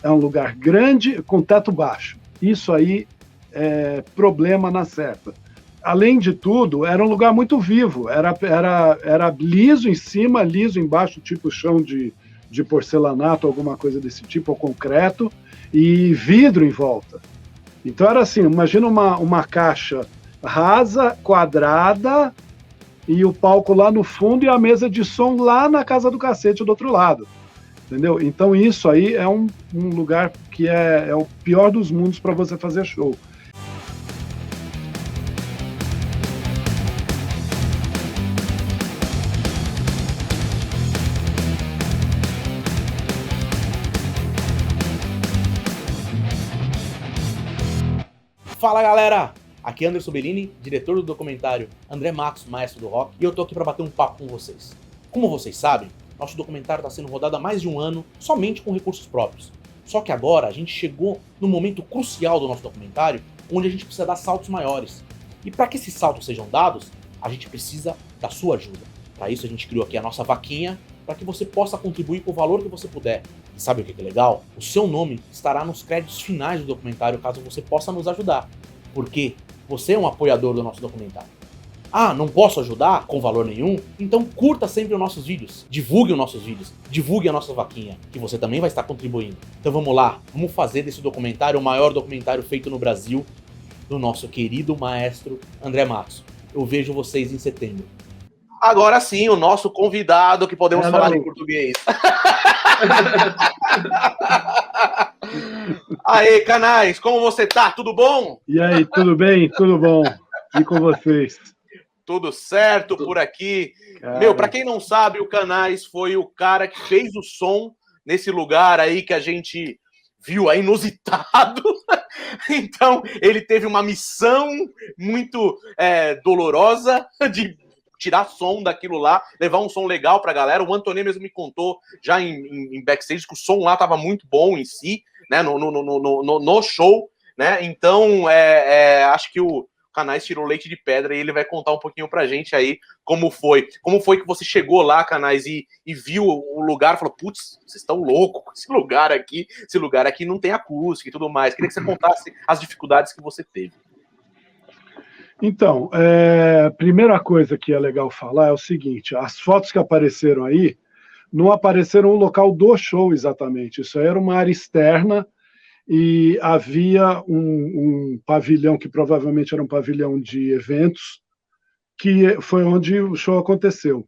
é um lugar grande com teto baixo. Isso aí é problema na certa. Além de tudo, era um lugar muito vivo, era liso em cima, liso embaixo, tipo chão de porcelanato, alguma coisa desse tipo, ou concreto, e vidro em volta. Então era assim, imagina uma caixa rasa, quadrada, e o palco lá no fundo e a mesa de som lá na casa do cacete do outro lado. Entendeu? Então isso aí é um lugar que é o pior dos mundos para você fazer show. Fala galera, aqui é Anderson Bellini, diretor do documentário André Matos, Maestro do Rock, e eu tô aqui para bater um papo com vocês. Como vocês sabem, nosso documentário está sendo rodado há mais de um ano somente com recursos próprios. Só que agora a gente chegou no momento crucial do nosso documentário, onde a gente precisa dar saltos maiores. E para que esses saltos sejam dados, a gente precisa da sua ajuda. Para isso a gente criou aqui a nossa vaquinha, para que você possa contribuir com o valor que você puder. E sabe o que é legal? O seu nome estará nos créditos finais do documentário, caso você possa nos ajudar. Porque você é um apoiador do nosso documentário. Ah, não posso ajudar com valor nenhum? Então curta sempre os nossos vídeos, divulgue os nossos vídeos, divulgue a nossa vaquinha, que você também vai estar contribuindo. Então vamos lá, vamos fazer desse documentário o maior documentário feito no Brasil, do nosso querido maestro André Matos. Eu vejo vocês em setembro. Agora sim, o nosso convidado, que podemos falar em português. Aê, canais, como você tá? Tudo bom? E aí, tudo bem? Tudo bom? E com vocês? Tudo certo por aqui. Cara. Meu, pra quem não sabe, o Canais foi o cara que fez o som nesse lugar aí que a gente viu aí inusitado. Então, ele teve uma missão muito dolorosa de tirar som daquilo lá, levar um som legal pra galera. O Anthony mesmo me contou já em backstage que o som lá tava muito bom em si, né, no show, né? Então, acho que o Canais tirou leite de pedra e ele vai contar um pouquinho pra gente aí como foi. Como foi que você chegou lá, Canais, e viu o lugar e falou, putz, vocês estão loucos com esse lugar aqui não tem acústica e tudo mais. Queria que você contasse as dificuldades que você teve. Então, primeira coisa que é legal falar é o seguinte, as fotos que apareceram aí, não apareceram no local do show exatamente, isso aí era uma área externa, e havia um pavilhão, que provavelmente era um pavilhão de eventos, que foi onde o show aconteceu.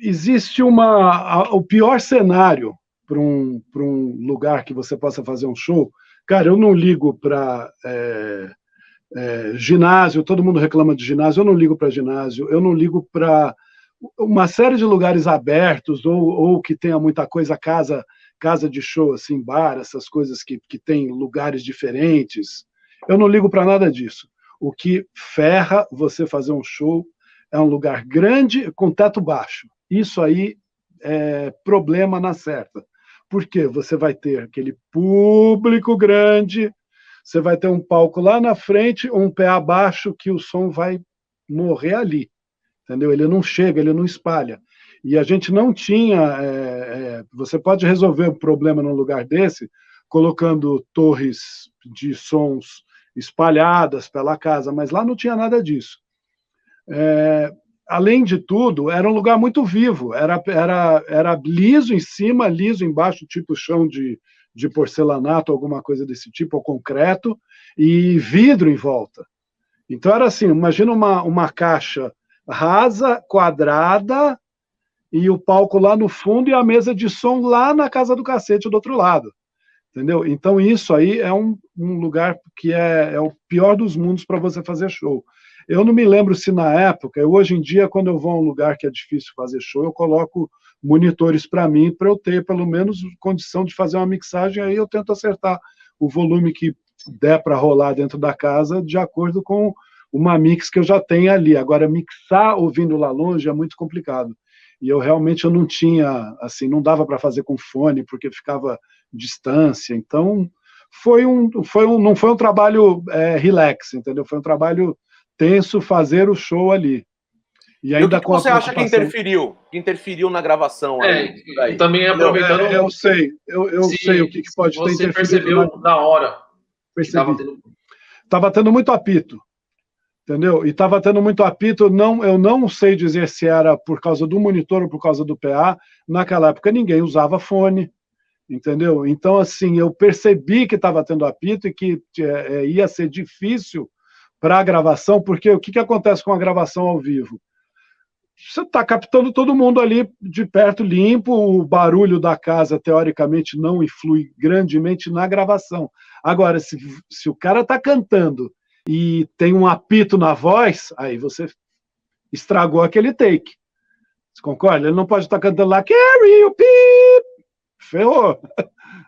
Existe o pior cenário para um lugar que você possa fazer um show. Cara, eu não ligo para ginásio, todo mundo reclama de ginásio, eu não ligo para ginásio, eu não ligo para uma série de lugares abertos, ou que tenha muita coisa, casa de show, assim, bar, essas coisas que tem lugares diferentes. Eu não ligo para nada disso. O que ferra você fazer um show é um lugar grande com teto baixo. Isso aí é problema na certa. Porque você vai ter aquele público grande, você vai ter um palco lá na frente, um pé abaixo, que o som vai morrer ali. Entendeu? Ele não chega, ele não espalha. E a gente não tinha... você pode resolver o problema num lugar desse colocando torres de sons espalhadas pela casa, mas lá não tinha nada disso. Além de tudo, era um lugar muito vivo, era liso em cima, liso embaixo, tipo chão de porcelanato, alguma coisa desse tipo, ou concreto, e vidro em volta. Então era assim, imagina uma caixa rasa, quadrada, e o palco lá no fundo e a mesa de som lá na casa do cacete do outro lado. Entendeu? Então isso aí é um lugar que é o pior dos mundos para você fazer show. Eu não me lembro se na época, hoje em dia, quando eu vou a um lugar que é difícil fazer show, eu coloco monitores para mim, para eu ter pelo menos condição de fazer uma mixagem, aí eu tento acertar o volume que der para rolar dentro da casa, de acordo com uma mix que eu já tenho ali. Agora, mixar ouvindo lá longe é muito complicado. E eu realmente não tinha, assim, não dava para fazer com fone, porque ficava distância. Então, não foi um trabalho relax, entendeu? Foi um trabalho tenso fazer o show ali. E ainda que você acha que interferiu na gravação? E também aproveitando... Eu sei o que pode ter interferido. Você percebeu na hora? Percebi. Estava tendo muito apito, entendeu? E estava tendo muito apito, eu não sei dizer se era por causa do monitor ou por causa do PA. Naquela época ninguém usava fone, entendeu? Então, assim, eu percebi que estava tendo apito e que ia ser difícil para a gravação, porque o que acontece com a gravação ao vivo? Você está captando todo mundo ali de perto, limpo, o barulho da casa, teoricamente, não influi grandemente na gravação. Agora, se o cara está cantando e tem um apito na voz, aí você estragou aquele take. Você concorda? Ele não pode estar cantando lá, carry o pip, ferrou.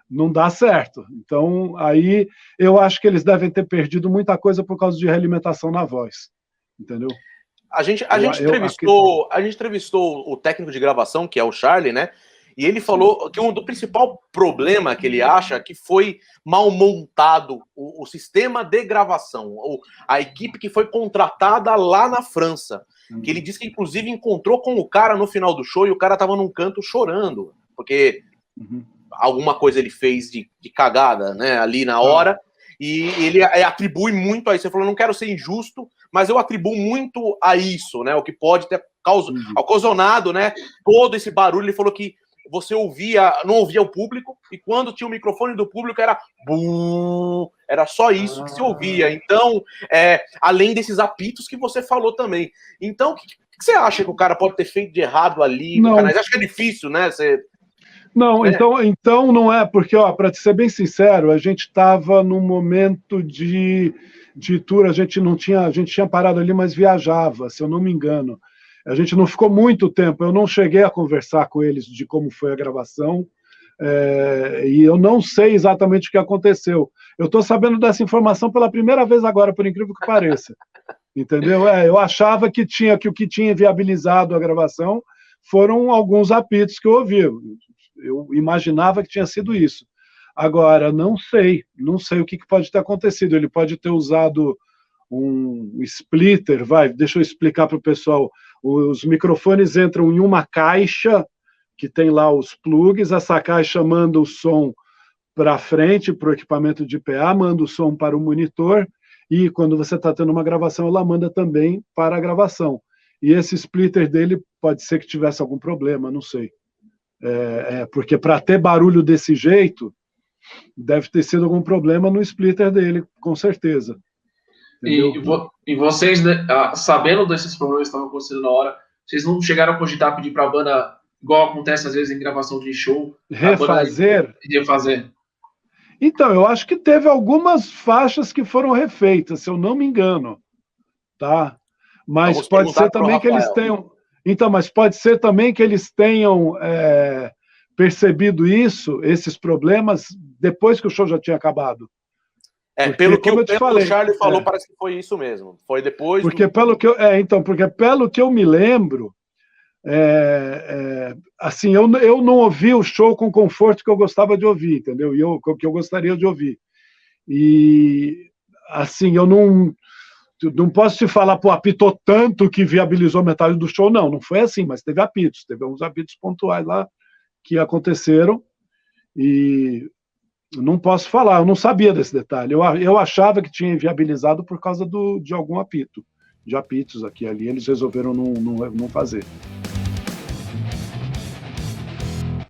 Não dá certo. Então, aí eu acho que eles devem ter perdido muita coisa por causa de realimentação na voz. Entendeu? A gente entrevistou o técnico de gravação, que é o Charlie, né? E ele falou que do principal problema que ele acha que foi mal montado o sistema de gravação, a equipe que foi contratada lá na França. Que ele disse que, inclusive, encontrou com o cara no final do show e o cara tava num canto chorando, porque alguma coisa ele fez de cagada, né, ali na hora, e ele atribui muito a isso. Ele falou, não quero ser injusto, mas eu atribuo muito a isso, né, o que pode ter ocasionado, né, todo esse barulho. Ele falou que você não ouvia o público, e quando tinha o microfone do público era bum, era só isso que se ouvia. Então, além desses apitos que você falou também. Então, o que você acha que o cara pode ter feito de errado ali? Não. Cara? Acho que é difícil, né? Não, então não é, porque, para ser bem sincero, a gente estava num momento de tour, a gente tinha parado ali, mas viajava, se eu não me engano. A gente não ficou muito tempo, eu não cheguei a conversar com eles de como foi a gravação, e eu não sei exatamente o que aconteceu. Eu estou sabendo dessa informação pela primeira vez agora, por incrível que pareça. Entendeu? Eu achava que o que tinha viabilizado a gravação foram alguns apitos que eu ouvi. Eu imaginava que tinha sido isso. Agora, não sei o que pode ter acontecido. Ele pode ter usado um splitter, deixa eu explicar para o pessoal. Os microfones entram em uma caixa que tem lá os plugs, essa caixa manda o som para frente, para o equipamento de PA, manda o som para o monitor, e quando você está tendo uma gravação, ela manda também para a gravação. E esse splitter dele pode ser que tivesse algum problema, não sei. Porque para ter barulho desse jeito, deve ter sido algum problema no splitter dele, com certeza. E vocês, né, sabendo desses problemas que estavam acontecendo na hora, vocês não chegaram a cogitar pedir para a banda, igual acontece às vezes em gravação de show, refazer? Então, eu acho que teve algumas faixas que foram refeitas, se eu não me engano, tá? Mas pode ser também que eles tenham... Então, mas pode ser também que eles tenham percebido esses problemas, depois que o show já tinha acabado. Pelo que o Charlie falou, parece que foi isso mesmo. Foi depois. Porque pelo que eu me lembro, assim, eu não ouvi o show com o conforto que eu gostava de ouvir, entendeu? Que eu gostaria de ouvir. E assim, eu não posso te falar, apitou tanto que viabilizou metade do show, não foi assim, mas teve apitos, teve alguns apitos pontuais lá que aconteceram, e não posso falar, eu não sabia desse detalhe, eu achava que tinha viabilizado por causa de algum apito, de apitos aqui e ali, eles resolveram não fazer.